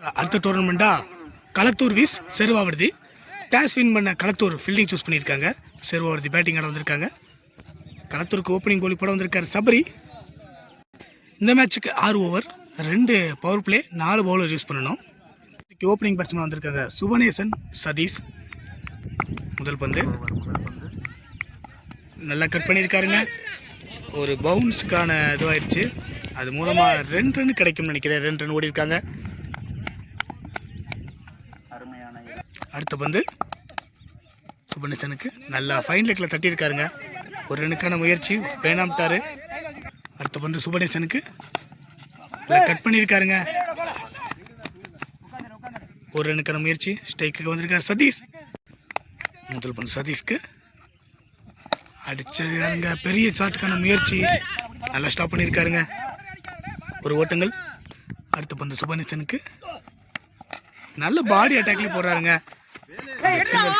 அடுத்த டோர்னமெண்ட்டாக களத்தூர் விஸ் செருவாவர்தி toss win பண்ண Kalathur fielding choose பண்ணியிருக்காங்க. செருவாவர்தி பேட்டிங் ஆட வந்திருக்காங்க. களத்தூருக்கு ஓப்பனிங் கோலி போட வந்திருக்காரு சபரி. இந்த மேட்ச்சுக்கு 6 over 2 power play 4 bowler use பண்ணணும். ஓப்பனிங் பேட்ஸ்மேன் வந்திருக்காங்க சுபநேசன் சதீஷ். முதல் பந்து நல்லா கட் பண்ணியிருக்காருங்க. ஒரு பவுன்ஸுக்கான இதுவாயிடுச்சு. அது மூலமாக 2 ரன் கிடைக்கும்னு நினைக்கிறேன். 2 ரன் ஓடி இருக்காங்க. அடுத்த பந்து சுபநேசனுக்கு நல்லா ஃபைன் லெக்கில் தட்டியிருக்காருங்க. ஒரு ரனுக்கான முயற்சி வேணாம்ட்டாரு. அடுத்த பந்து சுபநேசனுக்கு நல்லா கட் பண்ணியிருக்காருங்க. ஒரு ரனுக்கான முயற்சி ஸ்ட்ரைக்கு வந்திருக்காரு சதீஷ். முதல் பந்து சதீஷ்க்கு அடிச்சிருக்காருங்க. பெரிய ஷாட்டுக்கான முயற்சி நல்லா ஸ்டாப் பண்ணியிருக்காருங்க. ஒரு ஓட்டங்கள். அடுத்த பந்து சுபநேசனுக்கு நல்ல பாடி அட்டாக்லேயும் போடுறாருங்க.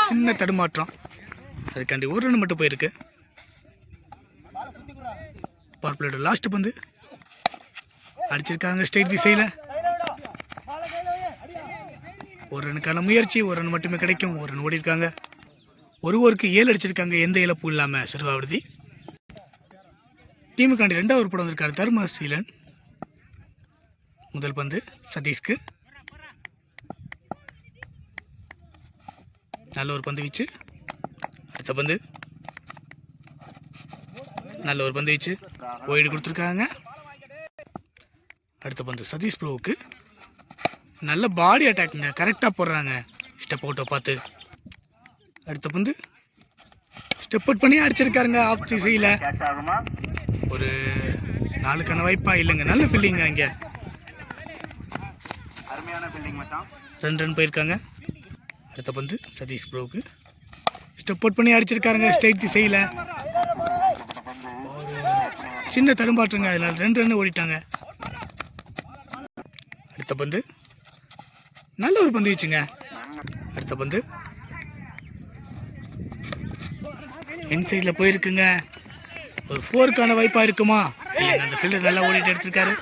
சின்ன தடுமாற்றம், அதுக்காண்டி ஒரு ரன் மட்டும் போயிருக்கு. பவர் பிளேயோட லாஸ்ட் பந்து அடிச்சிருக்காங்க ஸ்ட்ரைட் திசையில். ஒரு ரனுக்கான முயற்சி, ஒரு ரன் மட்டுமே கிடைக்கும். ஒரு ரன் ஓடி இருக்காங்க. ஒரு ஓவருக்கு 7 அடிச்சிருக்காங்க. எந்த இழப்பும் இல்லாமல் செருவாவர்தி. டீமுக்காண்டி 2வது ஓவர் போட வந்திருக்காரு தர்மசீலன். முதல் பந்து சதீஷ்க்கு நல்ல ஒரு பந்து வீச்சு. அடுத்த பந்து நல்ல ஒரு பந்து வீச்சு ஒய்டு கொடுத்துருக்காங்க. அடுத்த பந்து சதீஷ் ப்ரோவுக்கு நல்ல பாடி அட்டாக்குங்க. கரெக்டாக போடுறாங்க ஸ்டெப் அவுட்டை பார்த்து. அடுத்த பந்து ஸ்டெப் அவுட் பண்ணி அடிச்சிருக்காருங்க ஆஃப் திசையில். ஒரு 4க்கான வாய்ப்பா இல்லைங்க. நல்ல ஃபீல்டிங்க. இங்கே 2 ரன் போயிருக்காங்க. அடுத்த பந்து சதீஷ் ப்ரோவுக்கு ஸ்டெப் அவுட் பண்ணி அடிச்சிருக்காருங்க ஸ்ட்ரைட் திசையில். ஒரு சின்ன தடுமாற்றங்க. அதனால் 2 ரன் ஓடிட்டாங்க. அடுத்த பந்து நல்ல ஒரு பந்து வீச்சுங்க. அடுத்த பந்து இன்சைடில் போயிருக்குங்க. ஒரு 4க்கான வாய்ப்பாக இருக்குமா? இல்லைங்க, அந்த ஃபீல்டர் நல்லா ஓடிட்டு எடுத்திருக்காரு.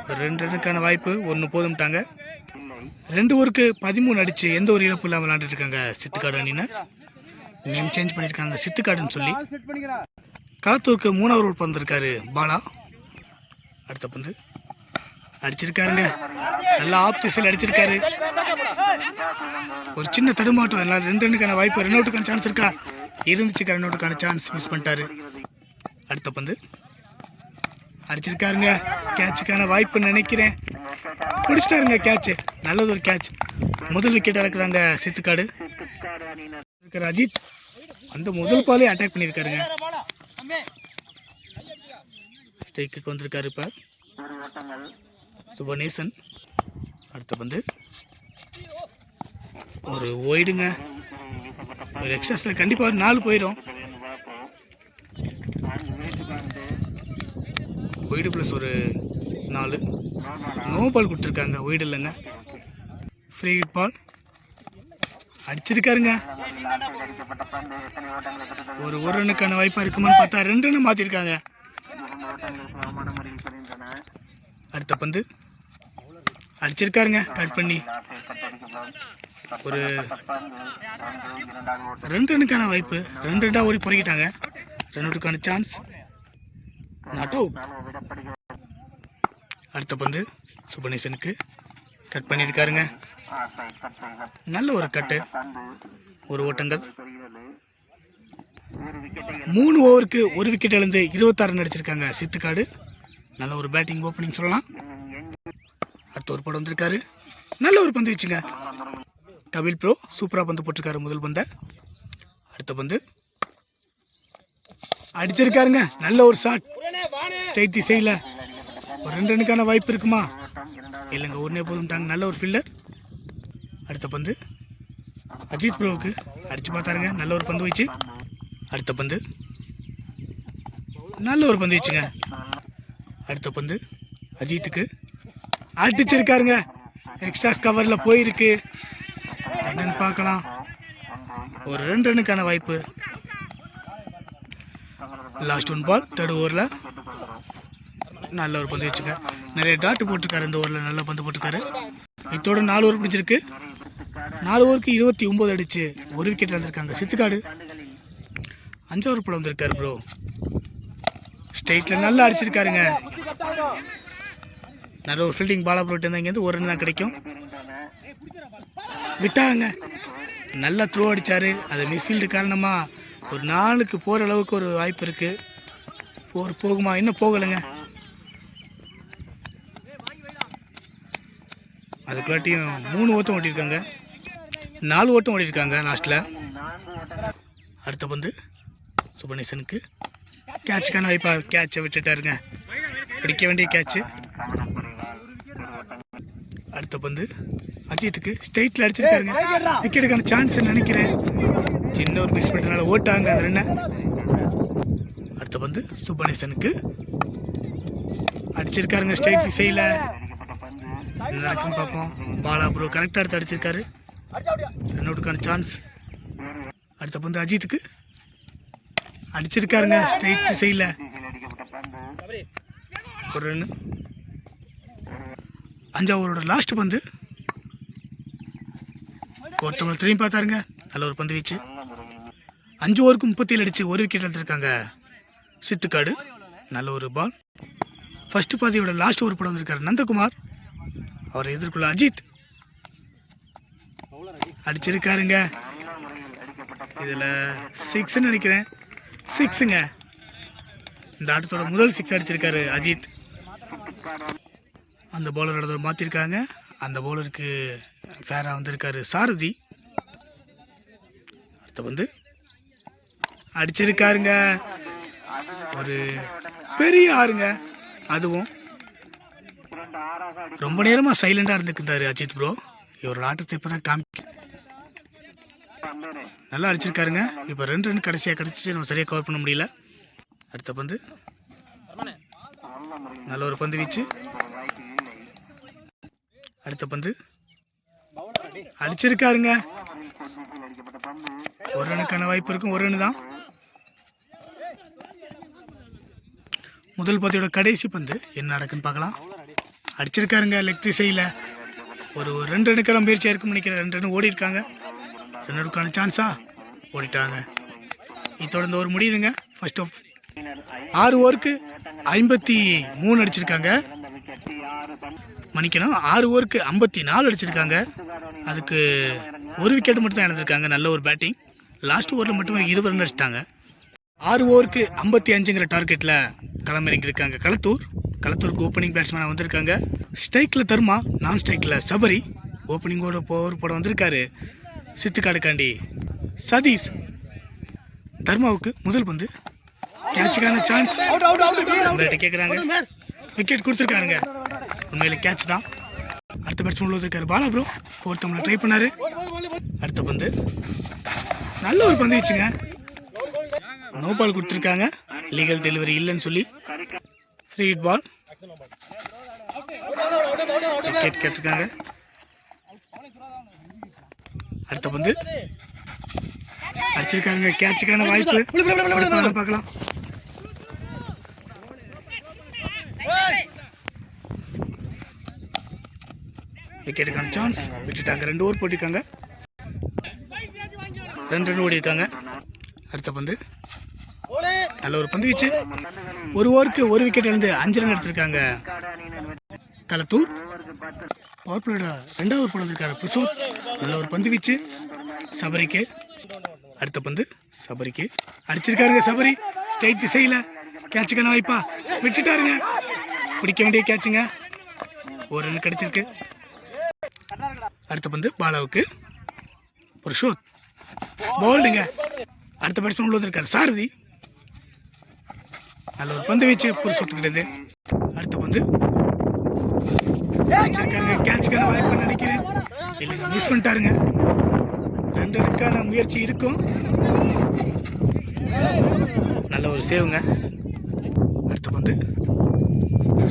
ஒரு 2 ரனுக்கான வாய்ப்பு, 1 போதும்ட்டாங்க. 2 ஓவருக்கு 13 அடிச்சு எந்த ஒரு இழப்பு இல்லாமல் விளையாண்டுட்டு இருக்காங்க சித்துக்காடு அணியினர். நேம் சேஞ்ச் பண்ணியிருக்காங்க சித்துக்காடுன்னு சொல்லி. களத்தூருக்கு 3வது ஓவர் வந்திருக்காரு பாலா. அடுத்த பந்து அடிச்சிருக்காருங்க. நல்லா ஆஃப் திசையில் அடிச்சிருக்காரு. ஒரு சின்ன தடுமாட்டம். அதனால் 2 ரனுக்கான வாய்ப்பு. ரன் அவுட்டுக்கான சான்ஸ் இருக்கா? இருந்துச்சு. ரன் அவுட்டுக்கான சான்ஸ் மிஸ் பண்ணிட்டாரு. அடுத்த பந்து அடிச்சிருக்காருங்க. கேட்சுக்கான வாய்ப்புன்னு நினைக்கிறேன். பிடிச்சிட்டாருங்க கேட்ச். நல்லது ஒரு கேட்ச். முதல் விக்கெட் இறக்குறாங்க சித்துக்காடு. அஜித் அந்த முதல் பாலே அட்டாக் பண்ணியிருக்காருங்க. ஸ்ட்ரைக்கு வந்திருக்காரு இப்போ சுபநேசன். அடுத்த பந்து ஒரு ஒய்டுங்க. ஒரு எக்ஸஸில் கண்டிப்பாக ஒரு 4 போயிடும். ஒய்டு ப்ளஸ் ஒரு 4. நோ பால் கொடுத்துருக்காங்க. ஒய்டு இல்லைங்க, ஃப்ரீ ஹிட் பால். அடிச்சிருக்காருங்க. ஒரு ரனுக்கான வாய்ப்பாக இருக்குமான்னு பார்த்தா 2 ரன் மாற்றிருக்காங்க. அடுத்த பந்து அடிச்சிருக்காருங்க கட் பண்ணி. ஒரு 2 ரனுக்கான வாய்ப்பு. 2 ரன்னாக ஓடி பொறுக்கிட்டாங்க. ரன் அவுட்டுக்கான சான்ஸ் நாட் அவுட். அடுத்த பந்து சுபநேசனுக்கு கட் பண்ணியிருக்காருங்க. நல்ல ஒரு கட்டு, ஒரு ஓட்டங்கள். 3 ஓவருக்கு 1 விக்கெட் இழந்து 26 ரன் அடிச்சிருக்காங்க சித்துக்காடு. நல்ல ஒரு பேட்டிங் ஓப்பனிங் சொல்லலாம். அடுத்த ஒரு படம் வந்திருக்காரு. நல்ல ஒரு பந்து வச்சுங்க. டபிள் ப்ரோ சூப்பராக பந்து போட்டிருக்காரு முதல் பந்தை. அடுத்த பந்து அடிச்சிருக்காருங்க. நல்ல ஒரு ஷாட் ஸ்ட்ரைட் திசையில். ஒரு 2 ரனுக்கான வாய்ப்பு இருக்குமா? இல்லைங்க, 1 போதும்ட்டாங்க. நல்ல ஒரு ஃபீல்டர். அடுத்த பந்து அஜித் ப்ரோவுக்கு அடிச்சு பார்த்தாருங்க. நல்ல ஒரு பந்து வச்சு. அடுத்த பந்து நல்ல ஒரு பந்து வச்சுங்க. அடுத்த பந்து அஜித்துக்கு அடிச்சிருக்காருங்க. எக்ஸ்ட்ராஸ் கவரில் போயிருக்கு. என்னன்னு பார்க்கலாம். ஒரு 2 ரனுக்கான வாய்ப்பு. லாஸ்ட் 1 பால் 3rd ஓவரில் நல்ல ஒரு பந்து வச்சுங்க. நிறைய டாட்டு போட்டிருக்காரு. இந்த ஓவரில் நல்லா பந்து போட்டிருக்காரு. இதோட 4 ஓவர் பிடிச்சிருக்கு. 4 ஓவருக்கு 29 அடிச்சு 1 விக்கெட் வந்திருக்காங்க. சித்துக்காடு 5 ஓவர் போட வந்திருக்காரு ப்ரோ. ஸ்ட்ரைட்டில் நல்லா அடிச்சிருக்காருங்க. நல்ல ஒரு ஃபீல்டிங் பாலா போட்டு இருந்தால் இங்கேருந்து ஒரு ரன் தான் கிடைக்கும். விட்டாங்க. நல்லா த்ரோ அடித்தார். அது மிஸ்ஃபீல்டு காரணமாக ஒரு 4க்கு போகிற அளவுக்கு ஒரு வாய்ப்பு இருக்குது. 4 போகுமா? இன்னும் போகலைங்க. அதுக்குள்ளாட்டியும் 3 ஓட்டம் ஓட்டியிருக்காங்க. 4 ஓட்டம் ஓட்டியிருக்காங்க லாஸ்ட்டில். அடுத்த பந்து சுபநேசனுக்கு கேட்சுக்கான வாய்ப்பாக கேட்சை விட்டுட்டாருங்க. பிடிக்க வேண்டிய கேட்சு. அடுத்த பந்து அஜித்துக்கு ஸ்ட்ரைட்டில் அடிச்சிருக்காருங்க. விக்கெட்டுக்கான சான்ஸ் நினைக்கிறேன். சின்ன ஒரு மிஸ் பண்ணுறதுனால ஓட்டாங்க அந்த ரன்னை. அடுத்த பந்து சுப்பநேசனுக்கு அடிச்சிருக்காருங்க. ஸ்ட்ரைட் திசையில் என்ன நடக்குன்னு பார்ப்போம். பாலா ப்ரோ கரெக்டாக எடுத்து அடிச்சிருக்காரு. ரன்னவுட்டுக்கான சான்ஸ். அடுத்த பந்து அஜித்துக்கு அடிச்சிருக்காருங்க. ஸ்ட்ரைட் திசையில் ஒரு ரன்னு. 5 ஓவரோட லாஸ்ட் பந்து. ஒருத்தவங்களை திரும்பி பார்த்தாருங்க. நல்ல ஒரு பந்து வீச்சு. 5 ஓவருக்கு 37 அடிச்சு 1 விக்கெட் எடுத்திருக்காங்க சித்துக்காடு. நல்ல ஒரு பால். ஃபர்ஸ்ட் பாதியோட லாஸ்ட் ஓவர் போட வந்திருக்காரு நந்தகுமார். அவரை எதிர்கொள்ள அஜித் அடிச்சிருக்காருங்க. இதில் 6ன்னு நினைக்கிறேன். 6ங்க. இந்த ஆட்டத்தோட முதல் 6 அடிச்சிருக்காரு அஜித். அந்த பவுலரோட மாற்றிருக்காங்க. அந்த பவுலருக்கு ஃபேராக வந்திருக்காரு சாரதி. அடுத்த வந்து அடிச்சிருக்காருங்க. ஒரு பெரிய ஆறுங்க. அதுவும் ரொம்ப நேரமாக சைலண்டாக இருந்துக்கிட்டாரு அஜித் ப்ரோ. இவரோட ஆட்டத்தை இப்போ தான் நல்லா அடிச்சிருக்காருங்க. இப்போ 2 ரன் கடைசியாக கிடச்சிச்சு. நம்ம சரியாக கவர் பண்ண முடியல. அடுத்த பந்து நல்ல ஒரு பந்து வீச்சு. அடுத்த பந்து அடிச்சிருக்காருங்க. ஒரு ரனுக்கான வாய்ப்பு இருக்கும். 1 ரன் தான். முதல் பந்தியோட கடைசி பந்து என்ன நடக்குன்னு பார்க்கலாம். அடிச்சிருக்காருங்க லெக் திசையில். ஒரு 2 ரனுக்கான முயற்சியாக இருக்குன்னு நினைக்கிறேன். 2 ரன் ஓடி இருக்காங்க. ரன்னுக்கான சான்ஸா ஓடிட்டாங்க. இதோட இந்த ஒரு முடியுதுங்க. ஃபர்ஸ்ட் ஆஃப் 6 ஓவருக்கு 53 அடிச்சிருக்காங்க. மன்னிக்கணும், 6 ஓவருக்கு 54 அடிச்சிருக்காங்க. அதுக்கு 1 விக்கெட் மட்டும் தான் இழந்திருக்காங்க. நல்ல ஒரு பேட்டிங். லாஸ்ட் ஓவரில் மட்டுமே 20 ரன் அடிச்சிட்டாங்க. 6 ஓவருக்கு 55ங்கிற டார்கெட்டில் களமிறங்கியிருக்காங்க களத்தூருக்கு ஓப்பனிங் பேட்ஸ்மேனாக வந்திருக்காங்க. ஸ்ட்ரைக்கில் தர்மா, நான் ஸ்ட்ரைக்கில் சபரி. ஓப்பனிங்கோட ஓவர் போட வந்திருக்காரு சித்துக்காடுக்காண்டி சதீஷ். தர்மாவுக்கு முதல் பந்து கேட்சுக்கான சான்ஸ் கேட்குறாங்க. விக்கெட் கொடுத்துருக்காருங்க. உண்மையில கேட்ச் தான். அடுத்த பேட்ஸ்மேன் உள்ள இருக்காரு பாலா ப்ரோ. 4th ஓவரில் ட்ரை பண்ணாரு. அடுத்த பந்து நல்ல ஒரு பந்து வச்சுங்க. நோ பால் கொடுத்துருக்காங்க. லீகல் டெலிவரி இல்லைன்னு சொல்லி ஃப்ரீ ஹிட் பால். விக்கெட் கேட்டிருக்காங்க. அடுத்த பந்து அடிச்சிருக்காங்க. கேட்சுக்கான வாய்ப்பு பார்க்கலாம். விக்கெட்டுக்கான சான்ஸ் விட்டுட்டாங்க. 2 ஓவர் போட்டிருக்காங்க. 2 ரன் ஓடி இருக்காங்க. அடுத்த பந்து நல்ல ஒரு பந்து வீச்சு. 1 ஓவருக்கு 1 விக்கெட் இழந்து 5 ரன் எடுத்திருக்காங்க களத்தூர். பவர் பிளேயோட 2வது ஓவர் போட வந்திருக்காரு பிரசோத். நல்ல ஒரு பந்து வீச்சு சபரிக்கு. அடுத்த பந்து சபரிக்கு அடிச்சிருக்காருங்க. சபரி ஸ்ட்ரைட் திசையில் கேட்சுக்கான வாய்ப்பா விட்டுட்டாருங்க. பிடிக்க வேண்டிய கேட்சுங்க. 1 ரன் கிடைச்சிருக்கு. அடுத்த பந்து பாலாவுக்கு. ஒரு ஷோட் போல்டுங்க. அடுத்த பேட்ஸ்மேன் உள்ள வந்திருக்காரு சாரதி. நல்ல ஒரு பந்து வீச்சு புருஷத்துக்கிட்டது. அடுத்த பந்து கேட்சுக்கான வாய்ப்பு நினைக்கிறேன். இல்லைங்க, மிஸ் பண்ணிட்டாருங்க. 2 ரனுக்கான முயற்சி இருக்கும். நல்ல ஒரு சேவுங்க. அடுத்த பந்து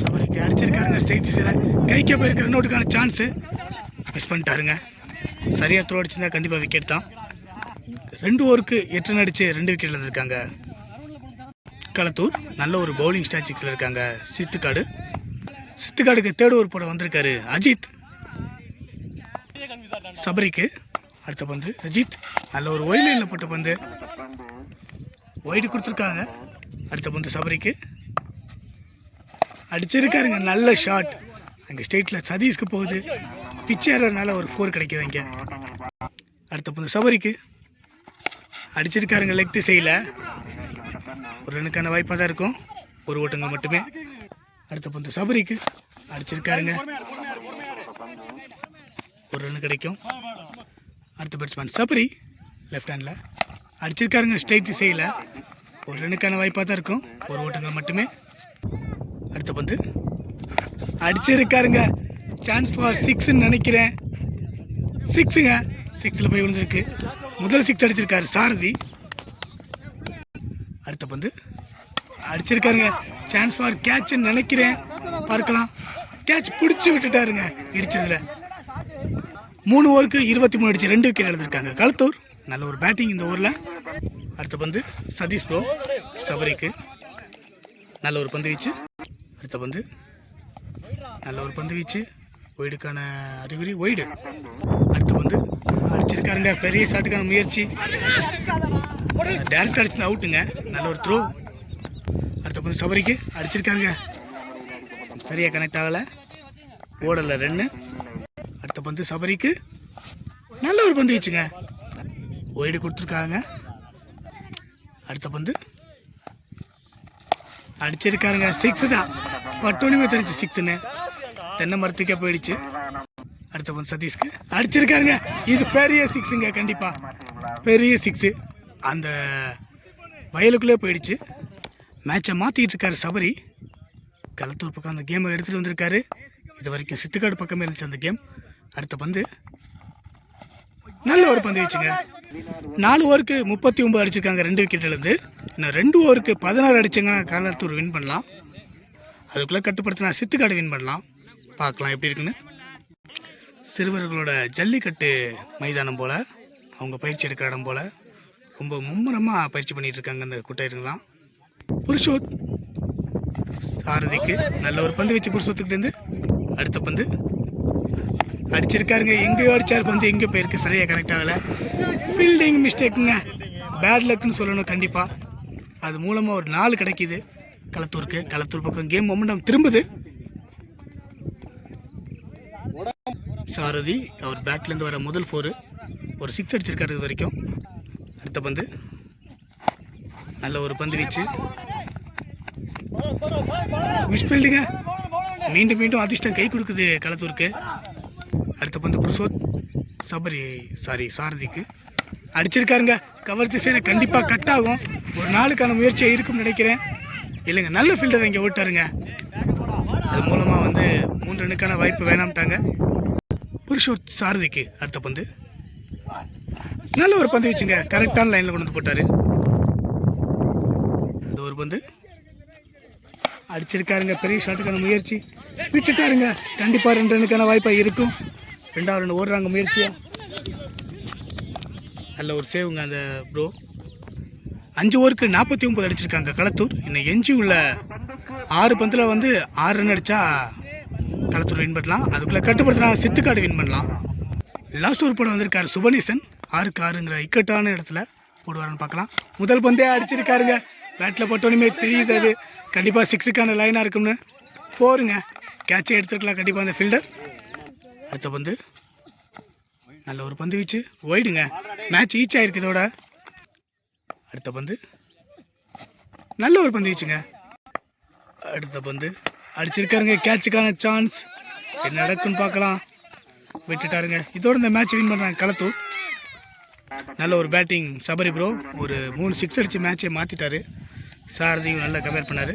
சபரிக்கு அடிச்சிருக்காருங்க. ஸ்ட்ரைட் திசையில் கைக்கே போயிருக்க ரன் அவுட்டுக்கான சான்ஸு மிஸ் பண்ணிட்டாருங்க. சரியாக த்ரோ அடிச்சிருந்தா கண்டிப்பாக விக்கெட் தான். 2 ஓவருக்கு 8 ரன் அடிச்சு 2 விக்கெட்டில் இருந்திருக்காங்க களத்தூர். நல்ல ஒரு பவுலிங் ஸ்டாட்டிக்ஸில் இருக்காங்க சித்துக்காடு. சித்துக்காடுக்கு தேர்ட் ஓவர் போட வந்திருக்காரு அஜித். சபரிக்கு அடுத்த பந்து அஜித். நல்ல ஒரு ஒய் லைனில் போட்ட பந்து, ஒய்டு கொடுத்துருக்காங்க. அடுத்த பந்து சபரிக்கு அடிச்சிருக்காருங்க. நல்ல ஷாட் அங்கே ஸ்டேட்டில் சதீஷ்க்கு போகுது. பிச்சேறனால ஒரு 4 கிடைக்குது இங்கே. அடுத்த பந்து சபரிக்கு அடிச்சிருக்காருங்க. லெக் திசையில் ஒரு ரனுக்கான வாய்ப்பாக தான் இருக்கும். ஒரு ஓட்டங்கள் மட்டுமே. அடுத்த பந்து சபரிக்கு அடிச்சிருக்காருங்க. ஒரு ரன் கிடைக்கும். அடுத்த பேட்ஸ்மேன் சபரி லெஃப்ட் ஹேண்டில் அடிச்சிருக்காருங்க. ஸ்ட்ரைட் திசையில் ஒரு ரனுக்கான வாய்ப்பாக தான் இருக்கும். ஒரு ஓட்டங்கள் மட்டுமே. அடுத்த பந்து அடிச்சிருக்காருங்க. சான்ஸ் ஃபார் 6ன்னு நினைக்கிறேன். 6ங்க. 6ல் போய் விழுந்திருக்கு. முதல் 6 அடிச்சிருக்காரு சாரதி. அடுத்த பந்து அடிச்சிருக்காருங்க. சான்ஸ் ஃபார் கேட்ச்ன்னு நினைக்கிறேன். பார்க்கலாம். கேட்ச் பிடிச்சி விட்டுட்டாருங்க இடிச்சதுல. 3 ஓவருக்கு 23 அடிச்சு 2 விக்கெட் எடுத்திருக்காங்க களத்தூர். நல்ல ஒரு பேட்டிங் இந்த ஓவரில். அடுத்த பந்து சதீஷ் ப்ரோ சபரிக்கு நல்ல ஒரு பந்து வீச்சு. அடுத்த பந்து நல்ல ஒரு பந்து வீச்சு. ஒய்டுக்கான அறிகுறி ஒய்டு. அடுத்த பந்து அடிச்சிருக்காருங்க. பெரிய ஷாட்டுக்கான முயற்சி. டேரக்ட் அடிச்சு அவுட்டுங்க. நல்ல ஒரு த்ரோ. அடுத்த பந்து சபரிக்கு அடிச்சிருக்காருங்க. சரியாக கனெக்ட் ஆகலை. ஓடலை ரன்னு. அடுத்த பந்து சபரிக்கு நல்ல ஒரு பந்து வீச்சுங்க. ஒய்டு கொடுத்துருக்காங்க. அடுத்த பந்து அடிச்சிருக்காருங்க. 6 தான். பட்டோனிமே தெரிஞ்சு 6ன்னு. தென்னை மரத்துக்கே போயிடுச்சு. அடுத்த பந்து சதீஷ்க்கு அடிச்சிருக்காருங்க. இது பெரிய 6ங்க. கண்டிப்பாக பெரிய 6. அந்த வயலுக்குள்ளே போயிடுச்சு. மேட்சை மாற்றிக்கிட்டு இருக்காரு சபரி. களத்தூர் பக்கம் அந்த கேமை எடுத்துகிட்டு வந்திருக்காரு. இது வரைக்கும் சித்துக்காடு பக்கமே இருந்துச்சு அந்த கேம். அடுத்த பந்து நல்ல ஒரு பந்து வச்சுங்க. 4 ஓவருக்கு 39 அடிச்சிருக்காங்க 2 விக்கெட்லேருந்து. இன்னும் 2 ஓவருக்கு 16 அடிச்சாங்கன்னா களத்தூர் வின் பண்ணலாம். அதுக்குள்ளே கட்டுப்படுத்தினா சித்துக்காடு வின் பண்ணலாம். பார்க்கலாம் எப்படி இருக்குன்னு. சிறுவர்களோட ஜல்லிக்கட்டு மைதானம் போல், அவங்க பயிற்சி எடுக்கிற இடம் போல் ரொம்ப மும்முரமாக பயிற்சி பண்ணிகிட்டு இருக்காங்க அந்த குட்டையர்கள்லாம். புருஷோத் சாரதிக்கு நல்ல ஒரு பந்து வச்சு புருஷோத்துக்கிட்டேருந்து. அடுத்த பந்து அடிச்சிருக்காருங்க. எங்கேயோ அடித்தார் பந்து, எங்கேயோ போயிருக்கு. சரியாக கரெக்ட் ஆகலை. ஃபீல்டிங் மிஸ்டேக்குங்க. பேட் லக்குன்னு சொல்லணும் கண்டிப்பாக. அது மூலமாக ஒரு 4 கிடைக்கிது களத்தூருக்கு. களத்தூர் பக்கம் கேம் மொமெண்டம் திரும்புது. சாரதி அவர் பேட்லேருந்து வர முதல் 4 ஒரு 6 அடிச்சிருக்காரு இது வரைக்கும். அடுத்த பந்து நல்ல ஒரு பந்து வீச்சு. மிஸ் ஃபீல்டுங்க. மீண்டும் மீண்டும் அதிர்ஷ்டம் கை கொடுக்குது களத்தூருக்கு. அடுத்த பந்து புருஷோத் சாரதிக்கு அடிச்சிருக்காருங்க. கவர் திசையில் கண்டிப்பாக கட் ஆகும். ஒரு 4க்கான முயற்சியாக இருக்கும்னு நினைக்கிறேன். இல்லைங்க, நல்ல ஃபீல்டர் இங்கே ஓட்டாருங்க. அது மூலமாக 3 ரன்னுக்கான வாய்ப்பு வேணாம்ட்டாங்க புருஷோத் சாரதிக்கு. அடுத்த பந்து நல்ல ஒரு பந்து வச்சுங்க. கரெக்டான லைனில் கொண்டு வந்து போட்டார். அந்த ஒரு பந்து அடிச்சிருக்காருங்க. பெரிய ஷாட்டுக்கான முயற்சி விட்டுட்டாருங்க. கண்டிப்பாக 2 ரன்னுக்கான வாய்ப்பாக இருக்கும். 2வது ரன் ஓடுறாங்க முயற்சியாக. நல்ல ஒரு சேவுங்க அந்த ப்ரோ. 5 ஓவருக்கு 49 அடிச்சிருக்காங்க களத்தூர். இன்னும் எஞ்சி உள்ள 6 பந்தில் 6 ரன் அடித்தா களத்தூர் வின் பண்ணலாம். அதுக்குள்ளே கட்டுப்படுத்தினா சித்துக்காடு வின் பண்ணலாம். லாஸ்ட் ஓவர் போட வந்திருக்காரு சுபநீசன். 6க்கு 6ங்கிற இக்கட்டான இடத்துல போடுவாருன்னு பார்க்கலாம். முதல் பந்தே அடிச்சிருக்காருங்க. பேட்டில் போட்டோன்னே தெரியுது அது கண்டிப்பாக 6க்கான லைனாக இருக்கும்னு. 4ங்க. கேட்சை எடுத்துருக்கலாம் கண்டிப்பாக அந்த ஃபீல்டர். அடுத்த பந்து நல்ல ஒரு பந்து வீச்சு. ஒய்டுங்க. மேட்ச் ஈச் ஆகிருக்கு இதோட. அடுத்த பந்து நல்ல ஒரு பந்து வீச்சுங்க. அடுத்த பந்து அடிச்சிருக்காருங்க. கேட்சுக்கான சான்ஸ் என்ன நடக்குன்னு பார்க்கலாம். விட்டுட்டாருங்க. இதோட இந்த மேட்ச் வின் பண்ணுறாங்க களத்தூர். நல்ல ஒரு பேட்டிங் சபரி ப்ரோ. ஒரு 3 6 அடித்து மேட்சை மாற்றிட்டாரு. சாரதியும் நல்லா கம்பேர் பண்ணார்.